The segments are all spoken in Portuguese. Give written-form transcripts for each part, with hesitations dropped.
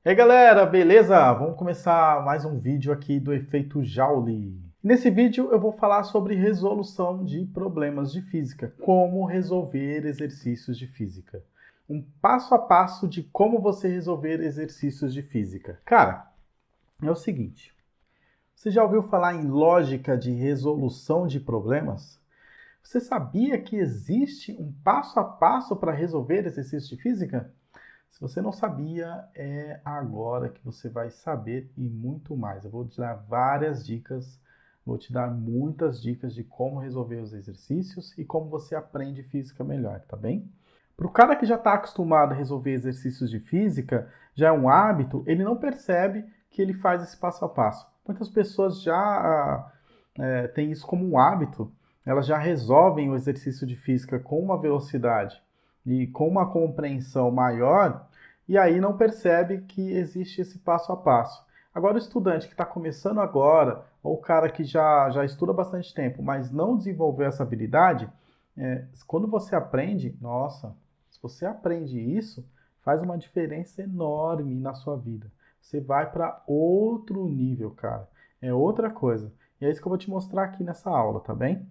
E aí galera, beleza? Vamos começar mais um vídeo aqui do efeito Joule. Nesse vídeo eu vou falar sobre resolução de problemas de física, como resolver exercícios de física. Um passo a passo de como você resolver exercícios de física. Cara, é o seguinte, você já ouviu falar em lógica de resolução de problemas? Você sabia que existe um passo a passo para resolver exercícios de física? Se você não sabia, é agora que você vai saber e muito mais. Eu vou te dar várias dicas, vou te dar muitas dicas de como resolver os exercícios e como você aprende física melhor, tá bem? Para o cara que já está acostumado a resolver exercícios de física, já é um hábito, ele não percebe que ele faz esse passo a passo. Muitas pessoas já têm isso como um hábito, elas já resolvem o exercício de física com uma velocidade e com uma compreensão maior, e aí não percebe que existe esse passo a passo. Agora, o estudante que está começando agora, ou o cara que já estuda bastante tempo, mas não desenvolveu essa habilidade, quando você aprende, nossa, se você aprende isso, faz uma diferença enorme na sua vida. Você vai para outro nível, cara. É outra coisa. E é isso que eu vou te mostrar aqui nessa aula, tá bem?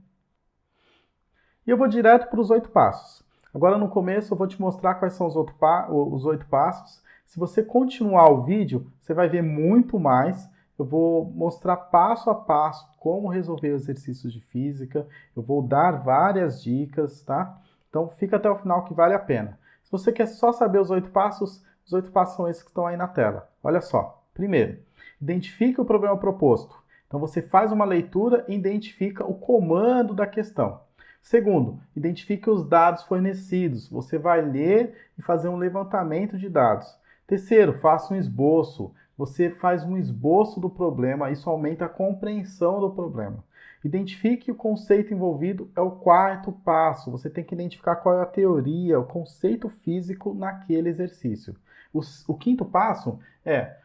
E eu vou direto para os 8 passos. Agora no começo eu vou te mostrar quais são os 8 passos. Se você continuar o vídeo, você vai ver muito mais. Eu vou mostrar passo a passo como resolver exercícios de física. Eu vou dar várias dicas, tá? Então fica até o final que vale a pena. Se você quer só saber os 8 passos são esses que estão aí na tela. Olha só. Primeiro, identifique o problema proposto. Então você faz uma leitura e identifica o comando da questão. Segundo, identifique os dados fornecidos. Você vai ler e fazer um levantamento de dados. Terceiro, faça um esboço. Você faz um esboço do problema, isso aumenta a compreensão do problema. Identifique o conceito envolvido, é o quarto passo. Você tem que identificar qual é a teoria, o conceito físico naquele exercício. O quinto passo é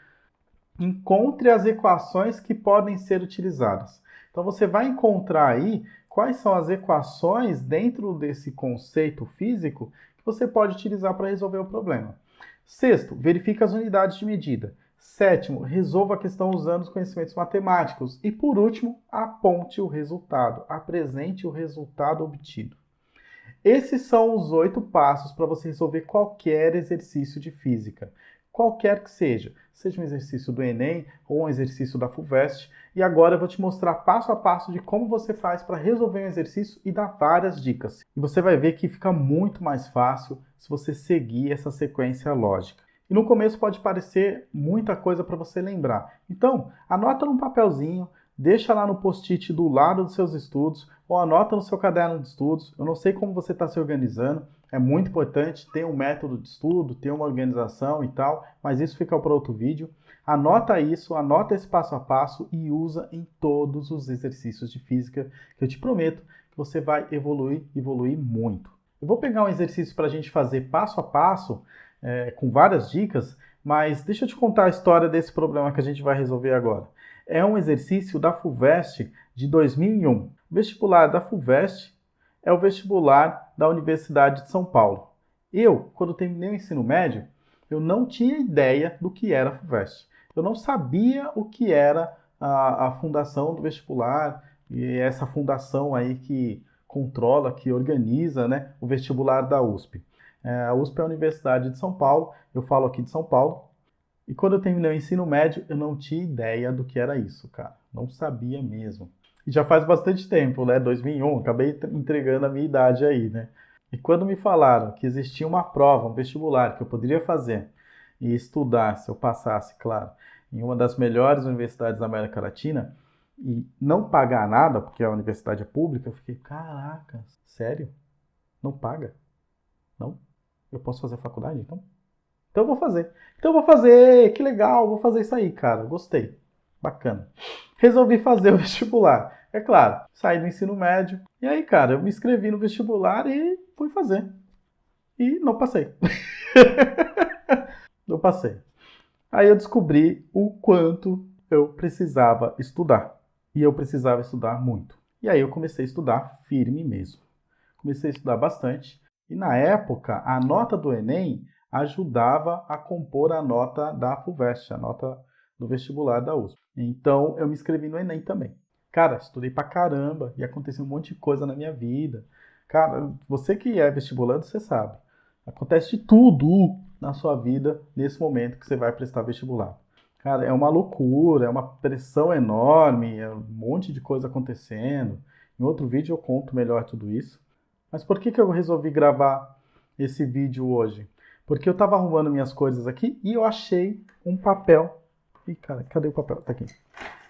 encontre as equações que podem ser utilizadas. Então você vai encontrar aí quais são as equações dentro desse conceito físico que você pode utilizar para resolver o problema. Sexto, verifique as unidades de medida. Sétimo, resolva a questão usando os conhecimentos matemáticos. E por último, aponte o resultado, apresente o resultado obtido. Esses são os 8 passos para você resolver qualquer exercício de física. Qualquer que seja um exercício do Enem ou um exercício da FUVEST. E agora eu vou te mostrar passo a passo de como você faz para resolver um exercício e dar várias dicas. E você vai ver que fica muito mais fácil se você seguir essa sequência lógica. E no começo pode parecer muita coisa para você lembrar. Então, anota num papelzinho, deixa lá no post-it do lado dos seus estudos ou anota no seu caderno de estudos. Eu não sei como você está se organizando, é muito importante ter um método de estudo, ter uma organização e tal, mas isso fica para outro vídeo. Anota isso, anota esse passo a passo e usa em todos os exercícios de física, que eu te prometo que você vai evoluir muito. Eu vou pegar um exercício para a gente fazer passo a passo, com várias dicas, mas deixa eu te contar a história desse problema que a gente vai resolver agora. É um exercício da FUVEST de 2001. O vestibular da FUVEST é o vestibular da Universidade de São Paulo. Eu, quando terminei o ensino médio, eu não tinha ideia do que era a FUVEST. Eu não sabia o que era a fundação do vestibular e essa fundação aí que controla, que organiza, né, o vestibular da USP. A USP é a Universidade de São Paulo, eu falo aqui de São Paulo. E quando eu terminei o ensino médio, eu não tinha ideia do que era isso, cara. Não sabia mesmo. E já faz bastante tempo, né? 2001, acabei entregando a minha idade aí, né? E quando me falaram que existia uma prova, um vestibular que eu poderia fazer e estudar, se eu passasse, claro, em uma das melhores universidades da América Latina e não pagar nada, porque a universidade é pública, eu fiquei, caraca, sério? Não paga? Não? Eu posso fazer faculdade, então? Então eu vou fazer. Então eu vou fazer, que legal, vou fazer isso aí, cara. Gostei. Bacana. Resolvi fazer o vestibular. É claro, saí do ensino médio. E aí, cara, eu me inscrevi no vestibular e fui fazer. E não passei. Não passei. Aí eu descobri o quanto eu precisava estudar. E eu precisava estudar muito. E aí eu comecei a estudar firme mesmo. Comecei a estudar bastante. E na época, a nota do Enem, ajudava a compor a nota da FUVEST, a nota do vestibular da USP. Então, eu me inscrevi no Enem também. Cara, estudei pra caramba e aconteceu um monte de coisa na minha vida. Cara, você que é vestibulando, você sabe. Acontece de tudo na sua vida nesse momento que você vai prestar vestibular. Cara, é uma loucura, é uma pressão enorme, é um monte de coisa acontecendo. Em outro vídeo eu conto melhor tudo isso. Mas por que eu resolvi gravar esse vídeo hoje? Porque eu estava arrumando minhas coisas aqui e eu achei um papel. Ih, cara, cadê o papel? Tá aqui.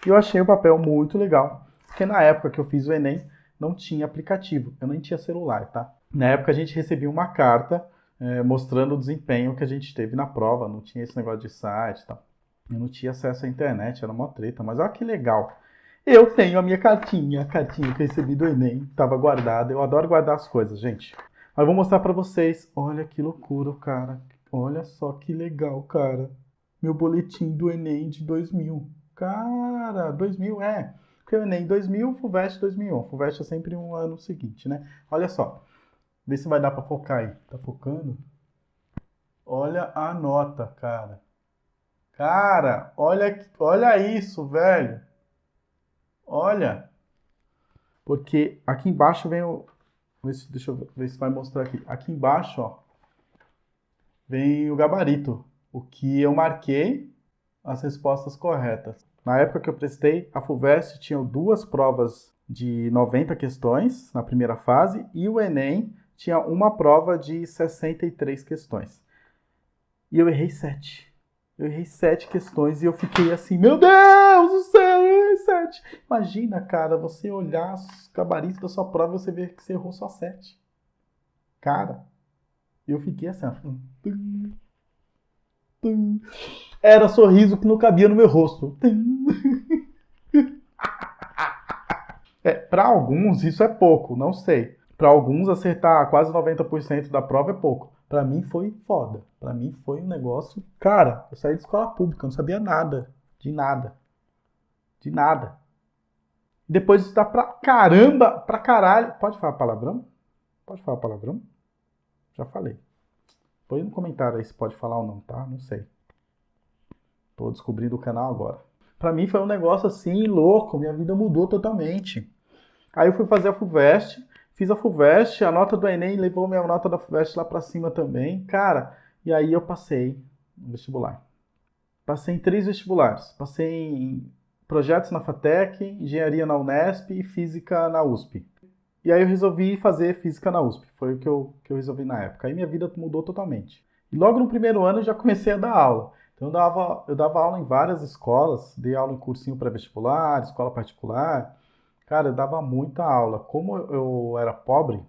E eu achei o papel muito legal. Porque na época que eu fiz o Enem, não tinha aplicativo. Eu nem tinha celular, tá? Na época a gente recebia uma carta mostrando o desempenho que a gente teve na prova. Não tinha esse negócio de site e tal. Eu não tinha acesso à internet, era uma treta. Mas olha que legal. Eu tenho a minha cartinha, a cartinha que eu recebi do Enem. Estava guardada. Eu adoro guardar as coisas, gente. Mas eu vou mostrar pra vocês. Olha que loucura, cara. Olha só que legal, cara. Meu boletim do Enem de 2000. Cara, 2000 é. Porque o Enem 2000, FUVEST 2001. FUVEST é sempre um ano seguinte, né? Olha só. Vê se vai dar pra focar aí. Tá focando? Olha a nota, cara. Cara, olha isso, velho. Olha. Porque aqui embaixo vem o... Deixa eu ver se vai mostrar aqui. Aqui embaixo, ó, vem o gabarito. O que eu marquei as respostas corretas. Na época que eu prestei, a FUVEST tinha 2 provas de 90 questões na primeira fase e o Enem tinha uma prova de 63 questões. E eu errei 7. Eu errei 7 questões e eu fiquei assim, meu Deus do céu, eu errei 7. Imagina, cara, você olhar os gabaritos da sua prova e você ver que você errou só 7. Cara, eu fiquei assim, ó. Era sorriso que não cabia no meu rosto. Para alguns isso é pouco, não sei. Para alguns acertar quase 90% da prova é pouco. Para mim foi foda. Para mim foi um negócio... Cara, eu saí de escola pública, não sabia nada. De nada. De nada. Depois de estudar pra caramba, pra caralho... Pode falar palavrão? Pode falar palavrão? Já falei. Põe no comentário aí se pode falar ou não, tá? Não sei. Tô descobrindo o canal agora. Pra mim foi um negócio assim, louco. Minha vida mudou totalmente. Aí eu fui fazer a FUVEST. Fiz a FUVEST, a nota do Enem levou minha nota da FUVEST lá pra cima também. Cara, e aí eu passei no vestibular. Passei em 3 vestibulares. Passei em projetos na FATEC, engenharia na Unesp e física na USP. E aí eu resolvi fazer física na USP. Foi o que eu resolvi na época. Aí minha vida mudou totalmente. E logo no primeiro ano eu já comecei a dar aula. Então eu dava aula em várias escolas. Dei aula em cursinho pré-vestibular, escola particular. Cara, eu dava muita aula. Como eu era pobre,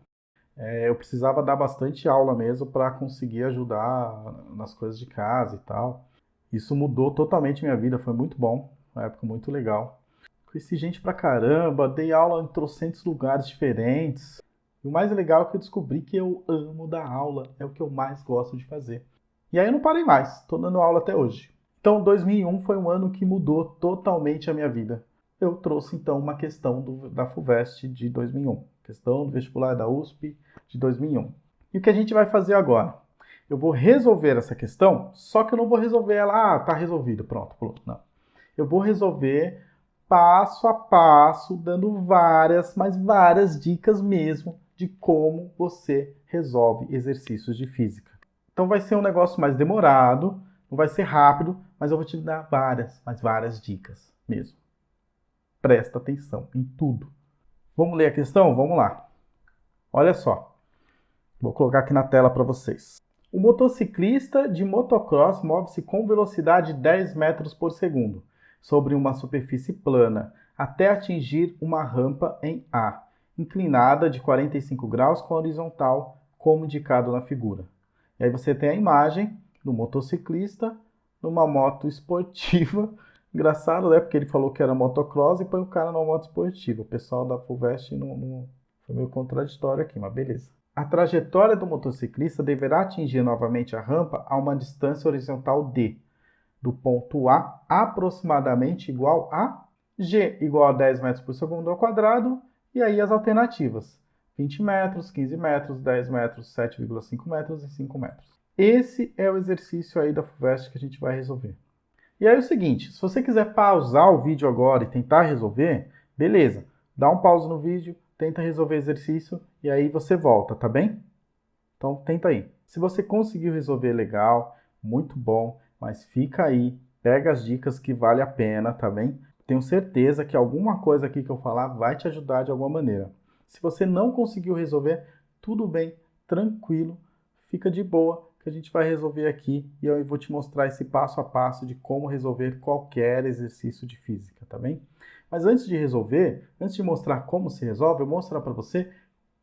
eu precisava dar bastante aula mesmo para conseguir ajudar nas coisas de casa e tal. Isso mudou totalmente minha vida, foi muito bom, uma época muito legal. Conheci gente pra caramba, dei aula em trocentos lugares diferentes. E o mais legal é que eu descobri que eu amo dar aula, é o que eu mais gosto de fazer. E aí eu não parei mais, tô dando aula até hoje. Então 2001 foi um ano que mudou totalmente a minha vida. Eu trouxe então uma questão da FUVEST de 2001, questão do vestibular da USP de 2001. E o que a gente vai fazer agora? Eu vou resolver essa questão, só que eu não vou resolver ela, tá resolvido, pronto, não. Eu vou resolver passo a passo, dando várias, mas várias dicas mesmo de como você resolve exercícios de física. Então vai ser um negócio mais demorado, não vai ser rápido, mas eu vou te dar várias, mas várias dicas mesmo. Presta atenção em tudo. Vamos ler a questão? Vamos lá. Olha só. Vou colocar aqui na tela para vocês. O motociclista de motocross move-se com velocidade de 10 metros por segundo sobre uma superfície plana até atingir uma rampa em A, inclinada de 45 graus com a horizontal, como indicado na figura. E aí você tem a imagem do motociclista numa moto esportiva. Engraçado, né? Porque ele falou que era motocross e põe o cara numa moto esportiva. O pessoal da FUVEST não foi meio contraditório aqui, mas beleza. A trajetória do motociclista deverá atingir novamente a rampa a uma distância horizontal d, do ponto A aproximadamente igual a g, igual a 10 metros por segundo ao quadrado, e aí as alternativas. 20 metros, 15 metros, 10 metros, 7,5 metros e 5 metros. Esse é o exercício aí da FUVEST que a gente vai resolver. E aí é o seguinte, se você quiser pausar o vídeo agora e tentar resolver, beleza. Dá um pause no vídeo, tenta resolver o exercício e aí você volta, tá bem? Então tenta aí. Se você conseguiu resolver, legal, muito bom, mas fica aí, pega as dicas que vale a pena, tá bem? Tenho certeza que alguma coisa aqui que eu falar vai te ajudar de alguma maneira. Se você não conseguiu resolver, tudo bem, tranquilo, fica de boa, que a gente vai resolver aqui e eu vou te mostrar esse passo a passo de como resolver qualquer exercício de física, tá bem? Mas antes de resolver, antes de mostrar como se resolve, eu vou mostrar para você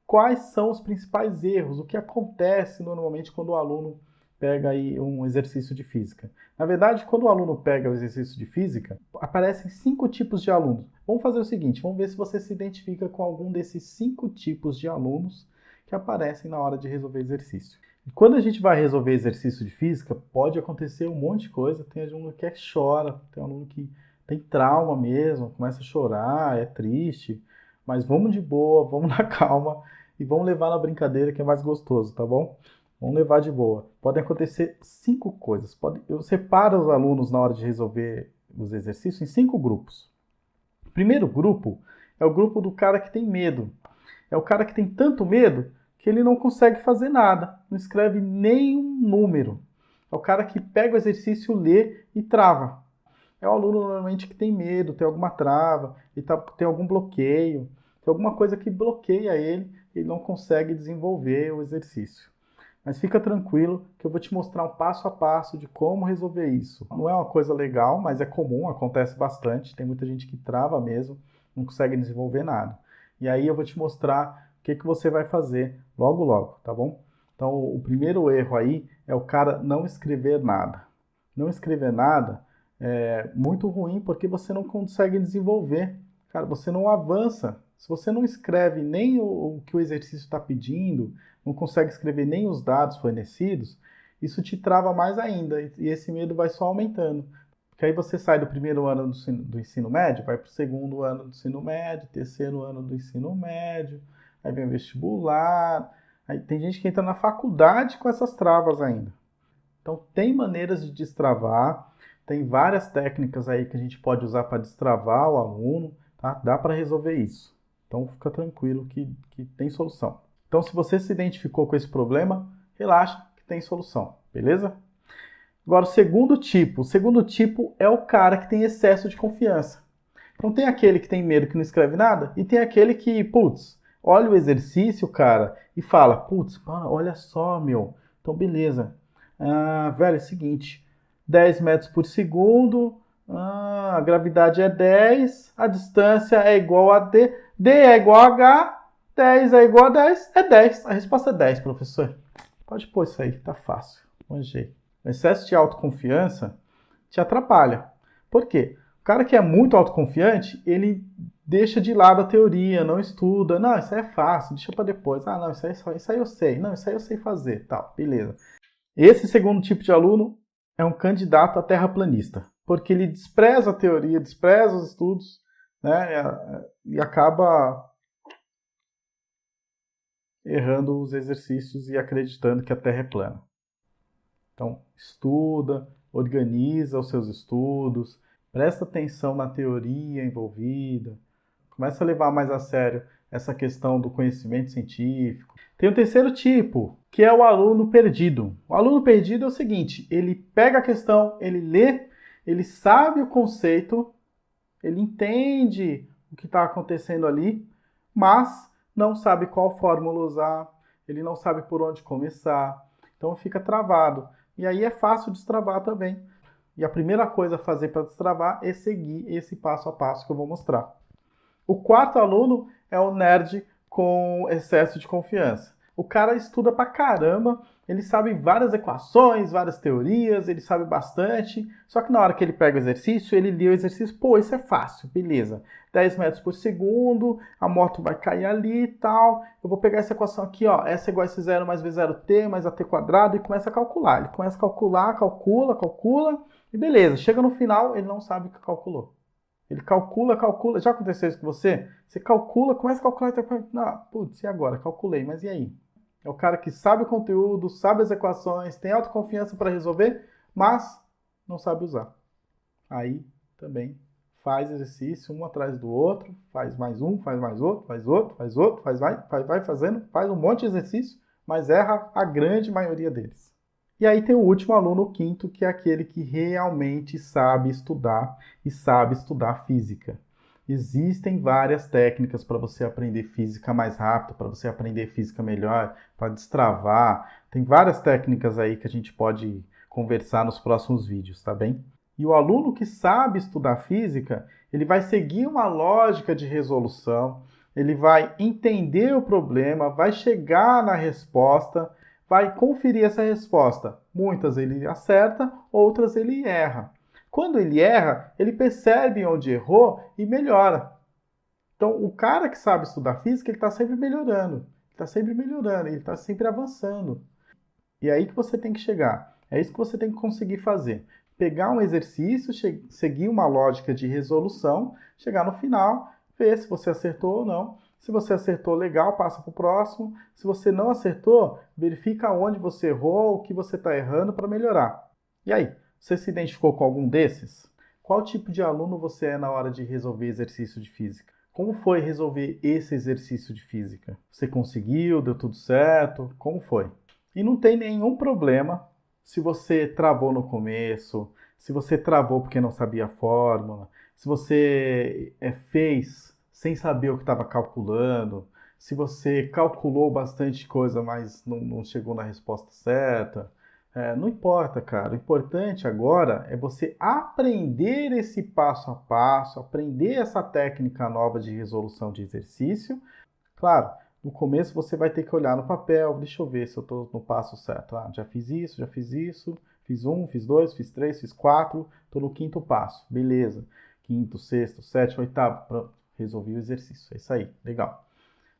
quais são os principais erros, o que acontece normalmente quando o aluno pega aí um exercício de física. Na verdade, quando o aluno pega o exercício de física, aparecem 5 tipos de alunos. Vamos fazer o seguinte, vamos ver se você se identifica com algum desses 5 tipos de alunos que aparecem na hora de resolver exercício. E quando a gente vai resolver exercício de física, pode acontecer um monte de coisa. Tem aluno que chora, tem aluno que tem trauma mesmo, começa a chorar, é triste. Mas vamos de boa, vamos na calma e vamos levar na brincadeira que é mais gostoso, tá bom? Vamos levar de boa. Podem acontecer 5 coisas. Eu separo os alunos na hora de resolver os exercícios em 5 grupos. O primeiro grupo é o grupo do cara que tem medo. É o cara que tem tanto medo que ele não consegue fazer nada, não escreve nenhum número. É o cara que pega o exercício, lê e trava. É o aluno normalmente que tem medo, tem alguma trava, tem algum bloqueio, tem alguma coisa que bloqueia ele e não consegue desenvolver o exercício. Mas fica tranquilo que eu vou te mostrar um passo a passo de como resolver isso. Não é uma coisa legal, mas é comum, acontece bastante. Tem muita gente que trava mesmo, não consegue desenvolver nada. E aí eu vou te mostrar o que você vai fazer logo logo, tá bom? Então o primeiro erro aí é o cara não escrever nada. Não escrever nada é muito ruim porque você não consegue desenvolver. Cara, você não avança. Se você não escreve nem o que o exercício está pedindo, não consegue escrever nem os dados fornecidos, isso te trava mais ainda e esse medo vai só aumentando. Porque aí você sai do primeiro ano do ensino médio, vai para o segundo ano do ensino médio, terceiro ano do ensino médio, aí vem o vestibular, aí tem gente que entra na faculdade com essas travas ainda. Então tem maneiras de destravar, tem várias técnicas aí que a gente pode usar para destravar o aluno, tá? Dá para resolver isso. Então fica tranquilo que tem solução. Então se você se identificou com esse problema, relaxa que tem solução, beleza? Agora o segundo tipo é o cara que tem excesso de confiança. Então tem aquele que tem medo que não escreve nada e tem aquele que, putz, olha o exercício, cara, e fala, putz, olha só, meu, então beleza. Velho, é o seguinte, 10 metros por segundo, a gravidade é 10, a distância é igual a D, D é igual a H, 10 é igual a 10, é 10. A resposta é 10, professor. Pode pôr isso aí, tá fácil, manjei. O excesso de autoconfiança te atrapalha. Por quê? O cara que é muito autoconfiante, ele deixa de lado a teoria, não estuda. Não, isso aí é fácil, deixa para depois. Não, isso aí eu sei. Não, isso aí eu sei fazer. Tal, beleza. Esse segundo tipo de aluno é um candidato a terraplanista, porque ele despreza a teoria, despreza os estudos, né, e acaba errando os exercícios e acreditando que a Terra é plana. Então, estuda, organiza os seus estudos, presta atenção na teoria envolvida, começa a levar mais a sério essa questão do conhecimento científico. Tem o terceiro tipo, que é o aluno perdido. O aluno perdido é o seguinte, ele pega a questão, ele lê, ele sabe o conceito, ele entende o que está acontecendo ali, mas não sabe qual fórmula usar, ele não sabe por onde começar, então fica travado. E aí é fácil destravar também. E a primeira coisa a fazer para destravar é seguir esse passo a passo que eu vou mostrar. O quarto aluno é o nerd com excesso de confiança. O cara estuda pra caramba, ele sabe várias equações, várias teorias, ele sabe bastante, só que na hora que ele pega o exercício, ele lê o exercício, pô, isso é fácil, beleza. 10 metros por segundo, a moto vai cair ali e tal, eu vou pegar essa equação aqui, ó, S é igual a S0 mais V0t mais AT quadrado, e começa a calcular. Ele começa a calcular, calcula, e beleza, chega no final, ele não sabe o que calculou. Ele calcula. Já aconteceu isso com você? Você calcula, começa a calcular e tá... Não, putz, e agora? Calculei, mas e aí? É o cara que sabe o conteúdo, sabe as equações, tem autoconfiança para resolver, mas não sabe usar. Aí também faz exercício um atrás do outro, faz mais um, faz mais outro, faz outro, faz outro, vai fazendo, faz um monte de exercício, mas erra a grande maioria deles. E aí tem o último aluno, o quinto, que é aquele que realmente sabe estudar e sabe estudar física. Existem várias técnicas para você aprender física mais rápido, para você aprender física melhor, para destravar. Tem várias técnicas aí que a gente pode conversar nos próximos vídeos, tá bem? E o aluno que sabe estudar física, ele vai seguir uma lógica de resolução, ele vai entender o problema, vai chegar na resposta, vai conferir essa resposta. Muitas ele acerta, outras ele erra. Quando ele erra, ele percebe onde errou e melhora. Então, o cara que sabe estudar física, ele está sempre melhorando, ele está sempre avançando. E é aí que você tem que chegar. É isso que você tem que conseguir fazer. Pegar um exercício, seguir uma lógica de resolução, chegar no final, ver se você acertou ou não. Se você acertou, legal, passa para o próximo. Se você não acertou, verifica onde você errou, o que você está errando para melhorar. E aí, você se identificou com algum desses? Qual tipo de aluno você é na hora de resolver exercício de física? Como foi resolver esse exercício de física? Você conseguiu? Deu tudo certo? Como foi? E não tem nenhum problema se você travou no começo, se você travou porque não sabia a fórmula, se você fez sem saber o que estava calculando, se você calculou bastante coisa, mas não chegou na resposta certa. Não importa, cara. O importante agora é você aprender esse passo a passo, aprender essa técnica nova de resolução de exercício. Claro, no começo você vai ter que olhar no papel, deixa eu ver se eu estou no passo certo. Já fiz isso, fiz um, fiz dois, fiz três, fiz quatro, estou no quinto passo, beleza. Quinto, sexto, sétimo, oitavo, pronto, resolvi o exercício, é isso aí, legal.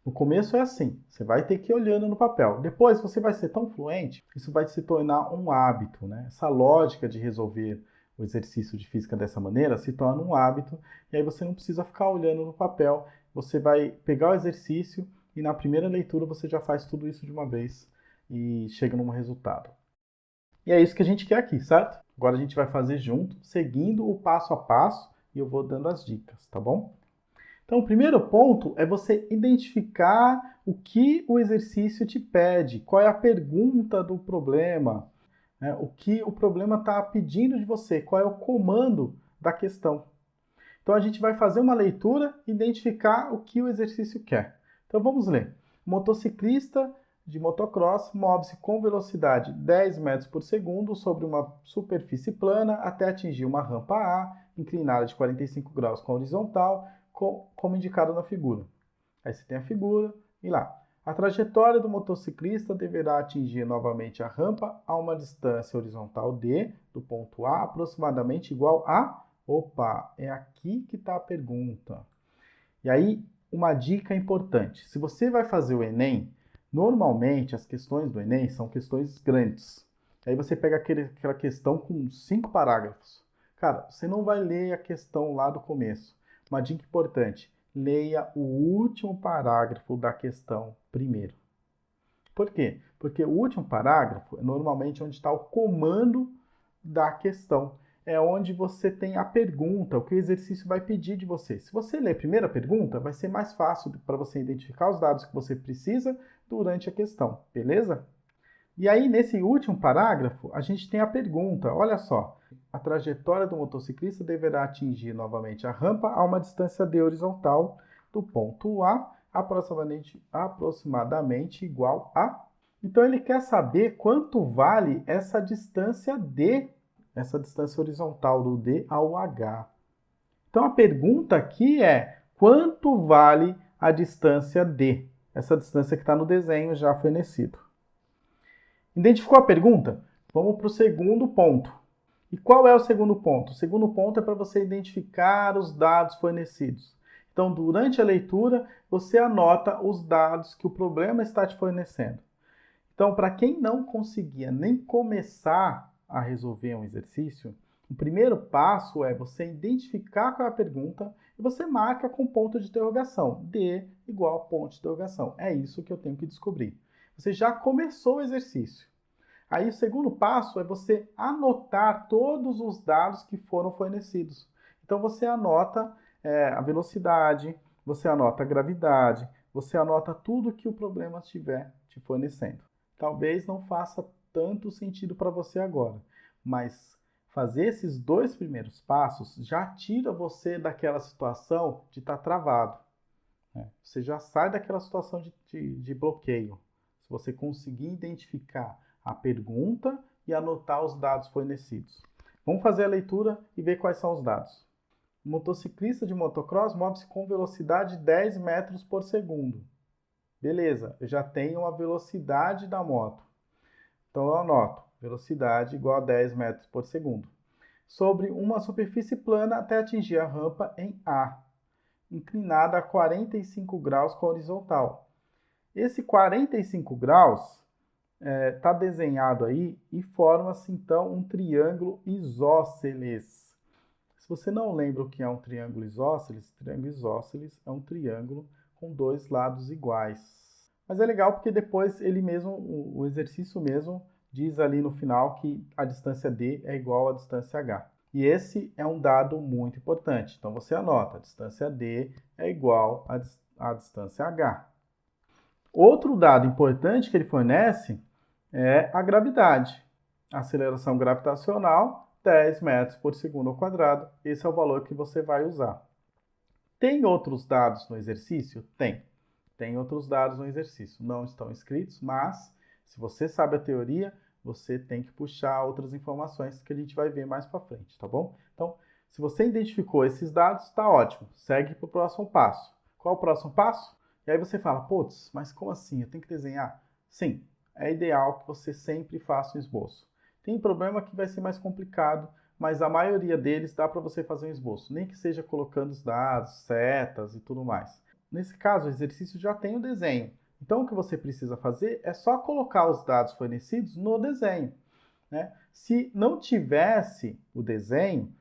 No começo é assim, você vai ter que ir olhando no papel. Depois você vai ser tão fluente, isso vai se tornar um hábito, né? Essa lógica de resolver o exercício de física dessa maneira se torna um hábito, e aí você não precisa ficar olhando no papel, você vai pegar o exercício e na primeira leitura você já faz tudo isso de uma vez e chega num resultado. E é isso que a gente quer aqui, certo? Agora a gente vai fazer junto, seguindo o passo a passo, e eu vou dando as dicas, tá bom? Então, o primeiro ponto é você identificar o que o exercício te pede, qual é a pergunta do problema, né? O que o problema está pedindo de você, qual é o comando da questão. Então, a gente vai fazer uma leitura e identificar o que o exercício quer. Então, vamos ler. O motociclista de motocross move-se com velocidade 10 metros por segundo sobre uma superfície plana até atingir uma rampa A, inclinada de 45 graus com a horizontal, como indicado na figura. Aí você tem a figura e lá. A trajetória do motociclista deverá atingir novamente a rampa a uma distância horizontal D, do ponto A, aproximadamente igual a... Opa, é aqui que está a pergunta. E aí, uma dica importante. Se você vai fazer o Enem, normalmente as questões do Enem são questões grandes. Aí você pega aquela questão com 5 parágrafos. Cara, você não vai ler a questão lá do começo. Uma dica importante, leia o último parágrafo da questão primeiro. Por quê? Porque o último parágrafo é normalmente onde está o comando da questão. É onde você tem a pergunta, o que o exercício vai pedir de você. Se você ler a primeira pergunta, vai ser mais fácil para você identificar os dados que você precisa durante a questão, beleza? E aí, nesse último parágrafo, a gente tem a pergunta, olha só. A trajetória do motociclista deverá atingir novamente a rampa a uma distância D horizontal do ponto A, aproximadamente igual a... Então, ele quer saber quanto vale essa distância D, essa distância horizontal do D ao H. Então, a pergunta aqui é, quanto vale a distância D? Essa distância que está no desenho já fornecido. Identificou a pergunta? Vamos para o segundo ponto. E qual é o segundo ponto? O segundo ponto é para você identificar os dados fornecidos. Então, durante a leitura, você anota os dados que o problema está te fornecendo. Então, para quem não conseguia nem começar a resolver um exercício, o primeiro passo é você identificar qual é a pergunta e você marca com ponto de interrogação. D igual a ponto de interrogação. É isso que eu tenho que descobrir. Você já começou o exercício. Aí o segundo passo é você anotar todos os dados que foram fornecidos. Então você anota a velocidade, você anota a gravidade, você anota tudo que o problema estiver te fornecendo. Talvez não faça tanto sentido para você agora, mas fazer esses 2 primeiros passos já tira você daquela situação de estar travado. Você já sai daquela situação de bloqueio. Se você conseguir identificar a pergunta e anotar os dados fornecidos. Vamos fazer a leitura e ver quais são os dados. O motociclista de motocross move-se com velocidade de 10 metros por segundo. Beleza, eu já tenho a velocidade da moto. Então eu anoto, velocidade igual a 10 metros por segundo. Sobre uma superfície plana até atingir a rampa em A, inclinada a 45 graus com a horizontal. Esse 45 graus está desenhado aí e forma-se então um triângulo isósceles. Se você não lembra o que é um triângulo isósceles é um triângulo com 2 lados iguais. Mas é legal porque depois ele mesmo, o exercício mesmo, diz ali no final que a distância D é igual à distância H. E esse é um dado muito importante. Então você anota, a distância D é igual à distância H. Outro dado importante que ele fornece é a gravidade. A aceleração gravitacional, 10 metros por segundo ao quadrado. Esse é o valor que você vai usar. Tem outros dados no exercício? Tem. Tem outros dados no exercício. Não estão escritos, mas se você sabe a teoria, você tem que puxar outras informações que a gente vai ver mais para frente, tá bom? Então, se você identificou esses dados, está ótimo. Segue para o próximo passo. Qual é o próximo passo? E aí você fala, putz, mas como assim? Eu tenho que desenhar? Sim, é ideal que você sempre faça um esboço. Tem problema que vai ser mais complicado, mas a maioria deles dá para você fazer um esboço, nem que seja colocando os dados, setas e tudo mais. Nesse caso, o exercício já tem o desenho. Então, o que você precisa fazer é só colocar os dados fornecidos no desenho. Se não tivesse o desenho,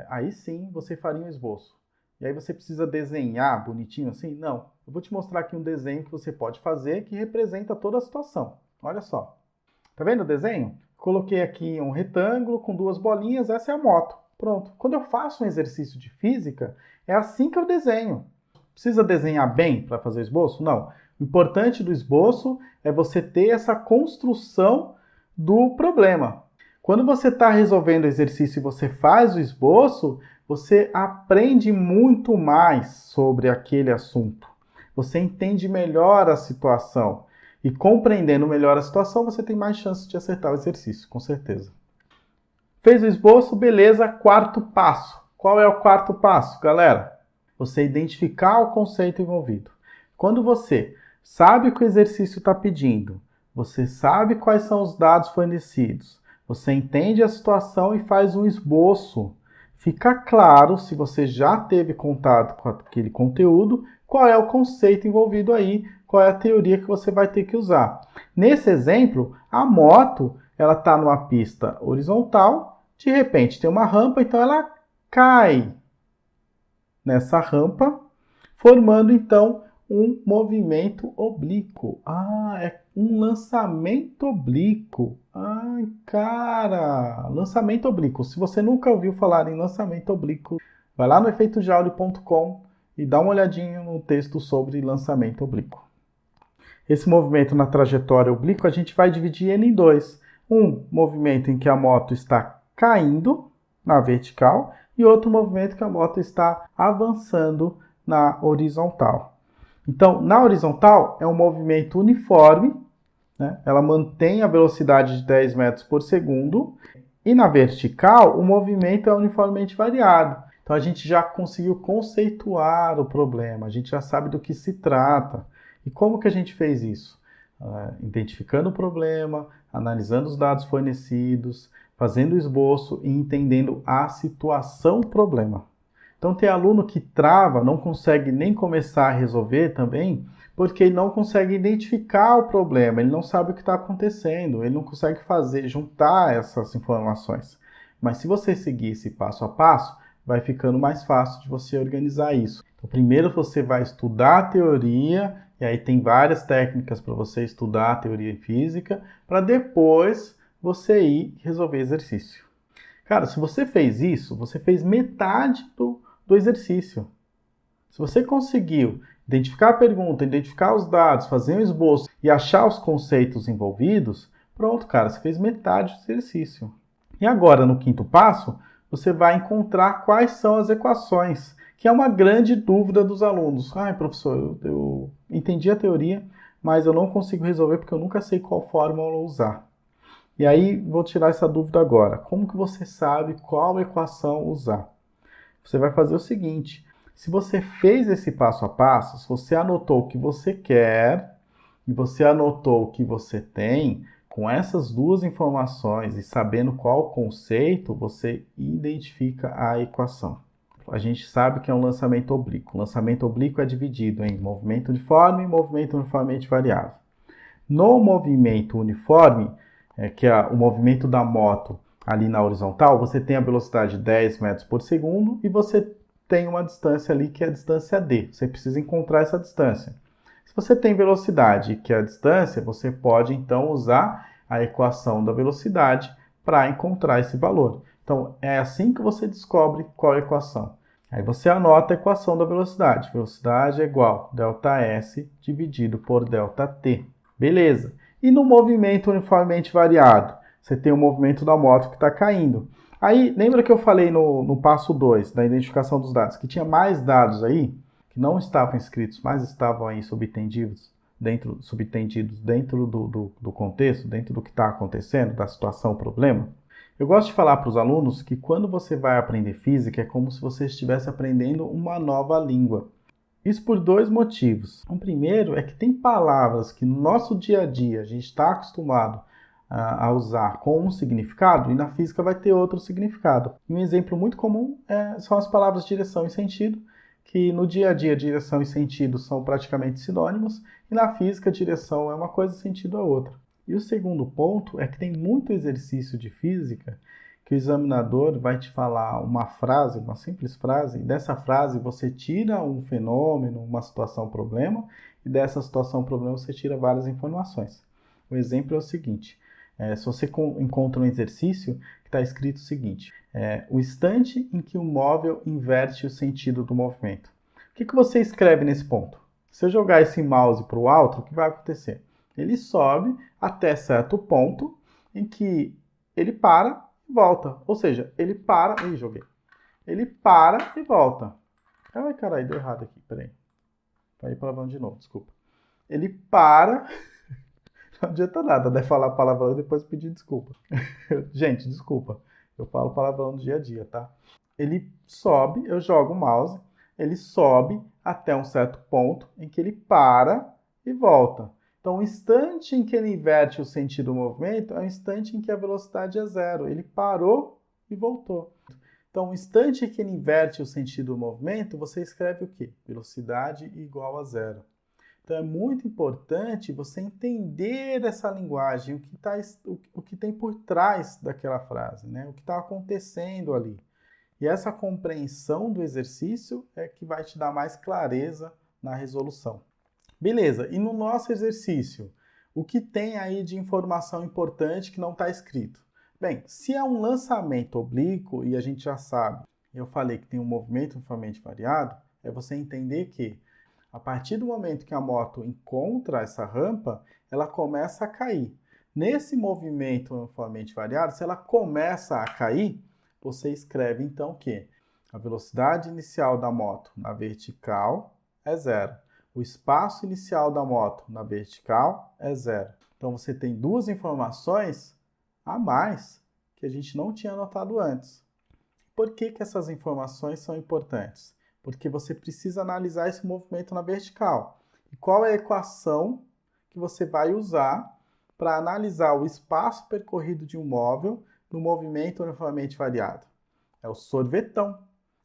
aí sim você faria um esboço. E aí você precisa desenhar bonitinho assim? Não. Eu vou te mostrar aqui um desenho que você pode fazer que representa toda a situação. Olha só. Tá vendo o desenho? Coloquei aqui um retângulo com 2 bolinhas, essa é a moto. Pronto. Quando eu faço um exercício de física, é assim que eu desenho. Precisa desenhar bem para fazer o esboço? Não. O importante do esboço é você ter essa construção do problema. Quando você está resolvendo o exercício e você faz o esboço, você aprende muito mais sobre aquele assunto. Você entende melhor a situação. E compreendendo melhor a situação, você tem mais chance de acertar o exercício, com certeza. Fez o esboço? Beleza, 4º passo. Qual é o 4º passo, galera? Você identificar o conceito envolvido. Quando você sabe o que o exercício está pedindo, você sabe quais são os dados fornecidos, você entende a situação e faz um esboço. Fica claro, se você já teve contato com aquele conteúdo, qual é o conceito envolvido aí, qual é a teoria que você vai ter que usar. Nesse exemplo, a moto ela está numa pista horizontal, de repente tem uma rampa, então ela cai nessa rampa, formando então um movimento oblíquo. É um lançamento oblíquo. Ai, cara! Lançamento oblíquo. Se você nunca ouviu falar em lançamento oblíquo, vai lá no efeitojoule.com e dá uma olhadinha no texto sobre lançamento oblíquo. Esse movimento na trajetória oblíqua, a gente vai dividir ele em 2. Um movimento em que a moto está caindo na vertical e outro movimento que a moto está avançando na horizontal. Então, na horizontal é um movimento uniforme, ela mantém a velocidade de 10 metros por segundo, e na vertical o movimento é uniformemente variado. Então a gente já conseguiu conceituar o problema, a gente já sabe do que se trata. E como que a gente fez isso? Identificando o problema, analisando os dados fornecidos, fazendo o esboço e entendendo a situação problema. Então tem aluno que trava, não consegue nem começar a resolver também, porque ele não consegue identificar o problema, ele não sabe o que está acontecendo, ele não consegue juntar essas informações. Mas se você seguir esse passo a passo, vai ficando mais fácil de você organizar isso. Então, primeiro você vai estudar a teoria, E aí tem várias técnicas para você estudar a teoria física, para depois você ir resolver exercício. Cara, se você fez isso, você fez metade do exercício. Se você conseguiu identificar a pergunta, identificar os dados, fazer um esboço e achar os conceitos envolvidos, pronto, cara, você fez metade do exercício. E agora, no quinto passo, você vai encontrar quais são as equações, que é uma grande dúvida dos alunos. Ai, professor, eu entendi a teoria, mas eu não consigo resolver porque eu nunca sei qual fórmula usar. E aí, vou tirar essa dúvida agora. Como que você sabe qual equação usar? Você vai fazer o seguinte: se você fez esse passo a passo, se você anotou o que você quer e você anotou o que você tem, com essas duas informações e sabendo qual o conceito, você identifica a equação. A gente sabe que é um lançamento oblíquo. O lançamento oblíquo é dividido em movimento uniforme e movimento uniformemente variável. No movimento uniforme, que é o movimento da moto ali na horizontal, você tem a velocidade de 10 metros por segundo e você tem uma distância ali que é a distância d. Você precisa encontrar essa distância. Se você tem velocidade, que é a distância, você pode então usar a equação da velocidade para encontrar esse valor. Então, é assim que você descobre qual é a equação. Aí você anota a equação da velocidade. Velocidade é igual a ΔS dividido por ΔT. Beleza. E no movimento uniformemente variado? Você tem o movimento da moto que está caindo. Aí, lembra que eu falei no passo 2, da identificação dos dados, que tinha mais dados aí, que não estavam escritos, mas estavam aí subtendidos dentro do contexto, dentro do que está acontecendo, da situação, problema? Eu gosto de falar para os alunos que quando você vai aprender física, é como se você estivesse aprendendo uma nova língua. Isso por dois motivos. O primeiro é que tem palavras que no nosso dia a dia a gente está acostumado a usar com um significado e na física vai ter outro significado. Um exemplo muito comum são as palavras direção e sentido, que no dia a dia direção e sentido são praticamente sinônimos e na física direção é uma coisa e sentido é outra. E o segundo ponto é que tem muito exercício de física que o examinador vai te falar uma frase, uma simples frase, e dessa frase você tira um fenômeno, uma situação, problema, e dessa situação, problema você tira várias informações. O exemplo é o seguinte: se você encontra um exercício que está escrito o seguinte, o instante em que o móvel inverte o sentido do movimento. O que você escreve nesse ponto? Se eu jogar esse mouse para o alto, o que vai acontecer? Ele sobe até certo ponto em que ele para e volta. Ou seja, ele para... Ih, joguei. Ele para e volta. Ai, caralho, deu errado aqui. Peraí. Vai ir palavrão de novo, desculpa. Ele para... Não adianta nada, né? Falar palavrão e depois pedir desculpa. Gente, desculpa. Eu falo palavrão no dia a dia, tá? Ele sobe, eu jogo o mouse, ele sobe até um certo ponto em que ele para e volta. Então, o instante em que ele inverte o sentido do movimento é o instante em que a velocidade é zero. Ele parou e voltou. Então, o instante em que ele inverte o sentido do movimento, você escreve o quê? Velocidade igual a zero. Então, é muito importante você entender essa linguagem, o que tem por trás daquela frase, né? O que está acontecendo ali. E essa compreensão do exercício é que vai te dar mais clareza na resolução. Beleza, e no nosso exercício, o que tem aí de informação importante que não está escrito? Bem, se é um lançamento oblíquo, e a gente já sabe, eu falei que tem um movimento uniformemente variado, é você entender que a partir do momento que a moto encontra essa rampa, ela começa a cair. Nesse movimento uniformemente variado, se ela começa a cair, você escreve então que a velocidade inicial da moto na vertical é zero. O espaço inicial da moto na vertical é zero. Então você tem duas informações a mais que a gente não tinha anotado antes. Por que essas informações são importantes? Porque você precisa analisar esse movimento na vertical. E qual é a equação que você vai usar para analisar o espaço percorrido de um móvel no movimento uniformemente variado? É o sorvetão,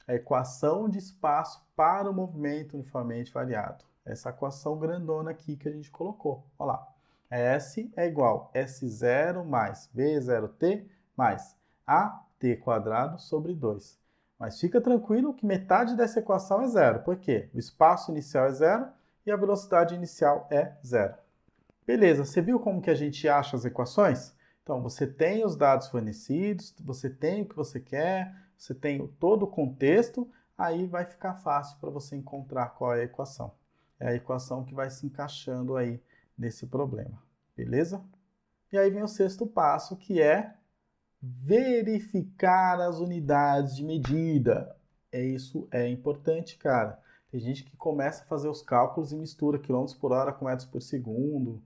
a equação de espaço para o movimento uniformemente variado. Essa equação grandona aqui que a gente colocou. Olha lá. S é igual a S0 mais V0t mais AT² sobre 2. Mas fica tranquilo que metade dessa equação é zero. Por quê? O espaço inicial é zero e a velocidade inicial é 0. Beleza, você viu como que a gente acha as equações? Então, você tem os dados fornecidos, você tem o que você quer, você tem todo o contexto, aí vai ficar fácil para você encontrar qual é a equação. É a equação que vai se encaixando aí nesse problema, beleza? E aí vem o sexto passo, que é verificar as unidades de medida. Isso é importante, cara. Tem gente que começa a fazer os cálculos e mistura quilômetros por hora com metros por segundo.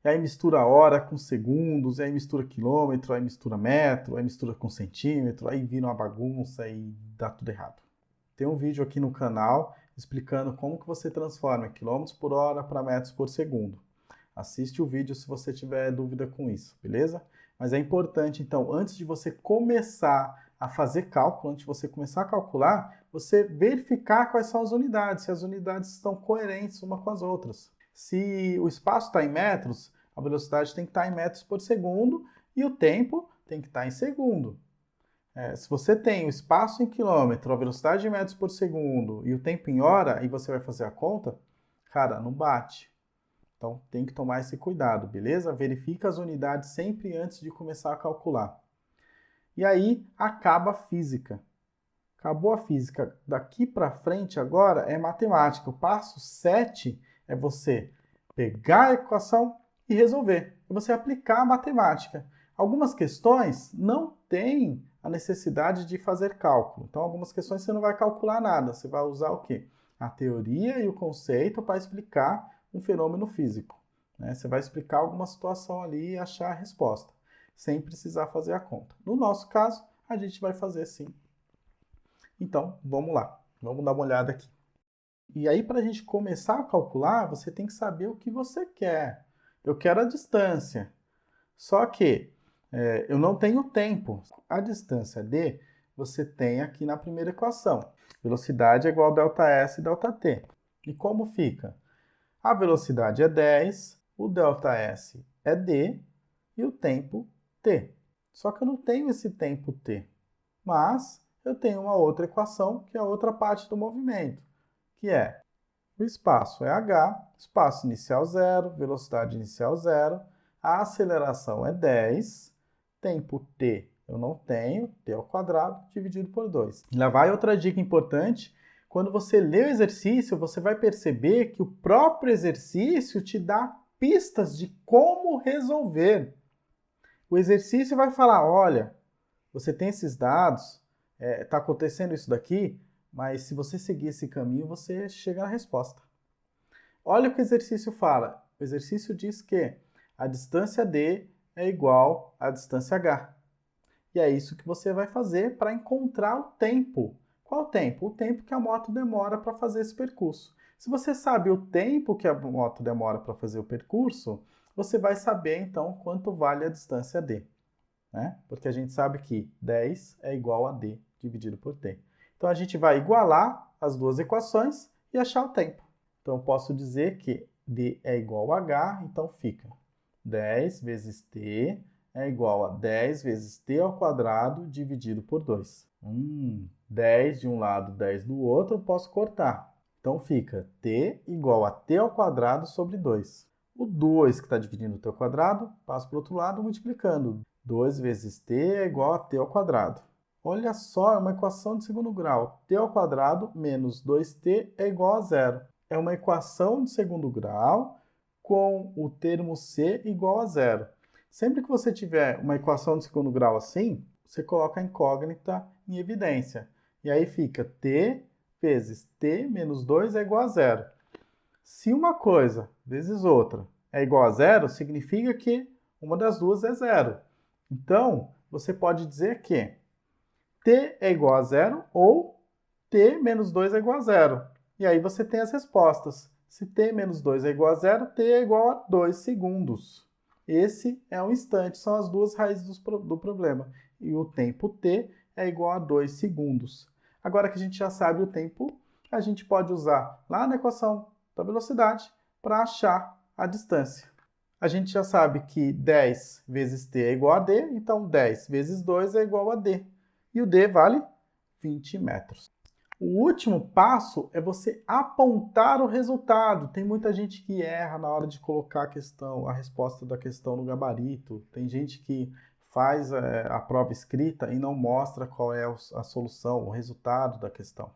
E aí mistura hora com segundos, e aí mistura quilômetro, aí mistura metro, aí mistura com centímetro, aí vira uma bagunça e dá tudo errado. Tem um vídeo aqui no canal explicando como que você transforma quilômetros por hora para metros por segundo. Assiste o vídeo se você tiver dúvida com isso, beleza? Mas é importante, então, antes de você começar a fazer cálculo, antes de você começar a calcular, você verificar quais são as unidades, se as unidades estão coerentes uma com as outras. Se o espaço está em metros, a velocidade tem que estar em metros por segundo e o tempo tem que estar em segundo. Se você tem o espaço em quilômetro, a velocidade em metros por segundo e o tempo em hora, e você vai fazer a conta, cara, não bate. Então, tem que tomar esse cuidado, beleza? Verifica as unidades sempre antes de começar a calcular. E aí, acaba a física. Acabou a física. Daqui para frente, agora, é matemática. O passo 7 é você pegar a equação e resolver. É você aplicar a matemática. Algumas questões não têm a necessidade de fazer cálculo. Então, algumas questões você não vai calcular nada. Você vai usar o quê? A teoria e o conceito para explicar um fenômeno físico, né? Você vai explicar alguma situação ali e achar a resposta, sem precisar fazer a conta. No nosso caso, a gente vai fazer sim. Então, vamos lá. Vamos dar uma olhada aqui. E aí, para a gente começar a calcular, você tem que saber o que você quer. Eu quero a distância. Só que eu não tenho tempo. A distância d, você tem aqui na primeira equação. Velocidade é igual a ΔS e ΔT. E como fica? A velocidade é 10, o ΔS é d e o tempo t. Só que eu não tenho esse tempo t, mas eu tenho uma outra equação, que é a outra parte do movimento, que é o espaço é h, espaço inicial 0, velocidade inicial 0, a aceleração é 10, tempo t eu não tenho, t ao quadrado, dividido por 2. Lá vai outra dica importante. Quando você lê o exercício, você vai perceber que o próprio exercício te dá pistas de como resolver. O exercício vai falar, olha, você tem esses dados, está acontecendo isso daqui, mas se você seguir esse caminho, você chega na resposta. Olha o que o exercício fala. O exercício diz que a distância d é igual à distância h. E é isso que você vai fazer para encontrar o tempo. Qual o tempo? O tempo que a moto demora para fazer esse percurso. Se você sabe o tempo que a moto demora para fazer o percurso, você vai saber, então, quanto vale a distância d, né? Porque a gente sabe que 10 é igual a d dividido por t. Então, a gente vai igualar as duas equações e achar o tempo. Então, eu posso dizer que d é igual a h, então fica 10 vezes t é igual a 10 vezes t ao quadrado dividido por 2. 10 de um lado, 10 do outro, eu posso cortar. Então fica t igual a t ao quadrado sobre 2. O 2 que está dividindo o t ao quadrado, passa para o outro lado multiplicando. 2 vezes t é igual a t ao quadrado. Olha só, é uma equação de segundo grau. T ao quadrado menos 2t é igual a 0. É uma equação de segundo grau com o termo c igual a 0. Sempre que você tiver uma equação de segundo grau assim, você coloca a incógnita em evidência. E aí fica t vezes t menos 2 é igual a 0. Se uma coisa vezes outra é igual a 0, significa que uma das duas é 0. Então, você pode dizer que t é igual a 0 ou t menos 2 é igual a 0. E aí você tem as respostas. Se t menos 2 é igual a 0, t é igual a 2 segundos. Esse é um instante, são as duas raízes do problema. E o tempo t é igual a 2 segundos. Agora que a gente já sabe o tempo, a gente pode usar lá na equação da velocidade para achar a distância. A gente já sabe que 10 vezes t é igual a d, então 10 vezes 2 é igual a d. E o d vale 20 metros. O último passo é você apontar o resultado. Tem muita gente que erra na hora de colocar a resposta da questão no gabarito. Tem gente que faz a prova escrita e não mostra qual é a solução, o resultado da questão.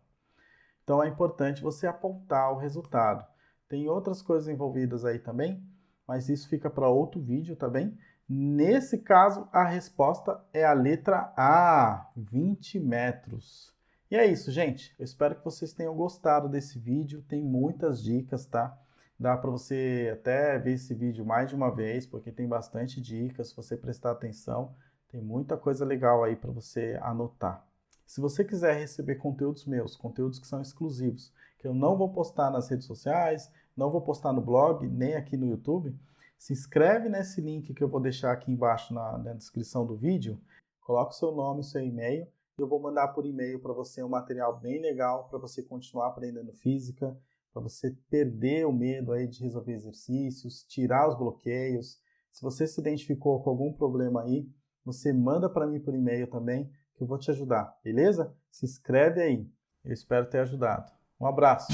Então é importante você apontar o resultado. Tem outras coisas envolvidas aí também, mas isso fica para outro vídeo, tá bem? Nesse caso, a resposta é a letra A, 20 metros. E é isso, gente. Eu espero que vocês tenham gostado desse vídeo. Tem muitas dicas, tá? Dá para você até ver esse vídeo mais de uma vez, porque tem bastante dicas. Se você prestar atenção, tem muita coisa legal aí para você anotar. Se você quiser receber conteúdos meus, conteúdos que são exclusivos, que eu não vou postar nas redes sociais, não vou postar no blog, nem aqui no YouTube, se inscreve nesse link que eu vou deixar aqui embaixo na descrição do vídeo, coloca o seu nome, o seu e-mail, e eu vou mandar por e-mail para você um material bem legal para você continuar aprendendo física, para você perder o medo aí de resolver exercícios, tirar os bloqueios. Se você se identificou com algum problema aí, você manda para mim por e-mail também, que eu vou te ajudar, beleza? Se inscreve aí. Eu espero ter ajudado. Um abraço!